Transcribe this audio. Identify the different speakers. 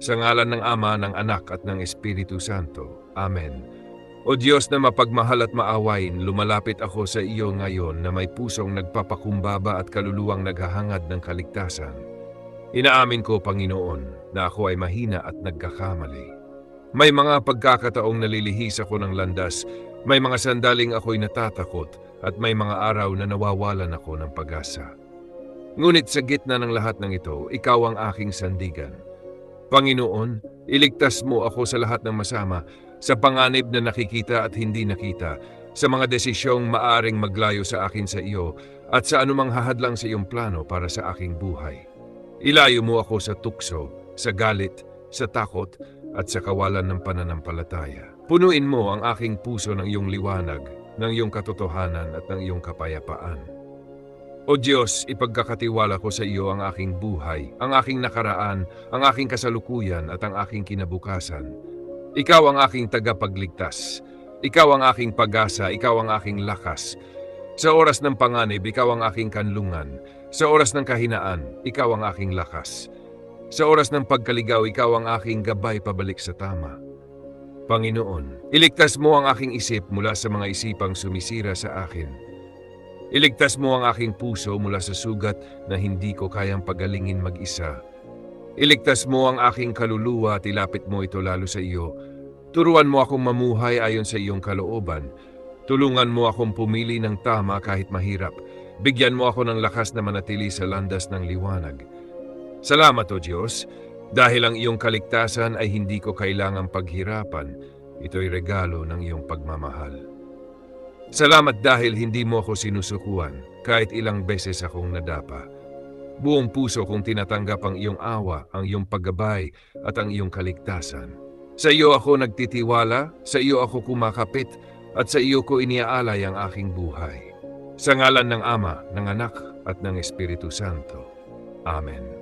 Speaker 1: Sa ngalan ng Ama, ng Anak at ng Espiritu Santo. Amen. O Diyos na mapagmahal at maawain, lumalapit ako sa iyo ngayon na may pusong nagpapakumbaba at kaluluwang naghahangad ng kaligtasan. Inaamin ko, Panginoon, na ako ay mahina at nagkakamali. May mga pagkakataong nalilihis ako ng landas, may mga sandaling ako'y natatakot, at may mga araw na nawawalan ako ng pag-asa. Ngunit sa gitna ng lahat ng ito, ikaw ang aking sandigan. Panginoon, iligtas mo ako sa lahat ng masama, sa panganib na nakikita at hindi nakita, sa mga desisyong maaring maglayo sa akin sa iyo, at sa anumang hahadlang sa iyong plano para sa aking buhay. Ilayo mo ako sa tukso, sa galit, sa takot, at sa kawalan ng pananampalataya. Punuin mo ang aking puso ng iyong liwanag, ng iyong katotohanan at ng iyong kapayapaan. O Diyos, ipagkakatiwala ko sa iyo ang aking buhay, ang aking nakaraan, ang aking kasalukuyan at ang aking kinabukasan. Ikaw ang aking tagapagligtas. Ikaw ang aking pag-asa, ikaw ang aking lakas. Sa oras ng panganib, ikaw ang aking kanlungan. Sa oras ng kahinaan, ikaw ang aking lakas. Sa oras ng pagkaligaw, ikaw ang aking gabay pabalik sa tama. Panginoon, iligtas mo ang aking isip mula sa mga isipang sumisira sa akin. Iligtas mo ang aking puso mula sa sugat na hindi ko kayang pagalingin mag-isa. Iligtas mo ang aking kaluluwa at ilapit mo ito lalo sa iyo. Turuan mo akong mamuhay ayon sa iyong kalooban. Tulungan mo akong pumili ng tama kahit mahirap. Bigyan mo ako ng lakas na manatili sa landas ng liwanag. Salamat o Diyos, dahil ang iyong kaligtasan ay hindi ko kailangang paghirapan. Ito'y regalo ng iyong pagmamahal. Salamat dahil hindi mo ako sinusukuan kahit ilang beses akong nadapa. Buong puso kong tinatanggap ang iyong awa, ang iyong paggabay at ang iyong kaligtasan. Sa iyo ako nagtitiwala, sa iyo ako kumakapit at sa iyo ko iniaalay ang aking buhay. Sa ngalan ng Ama, ng Anak at ng Espiritu Santo. Amen.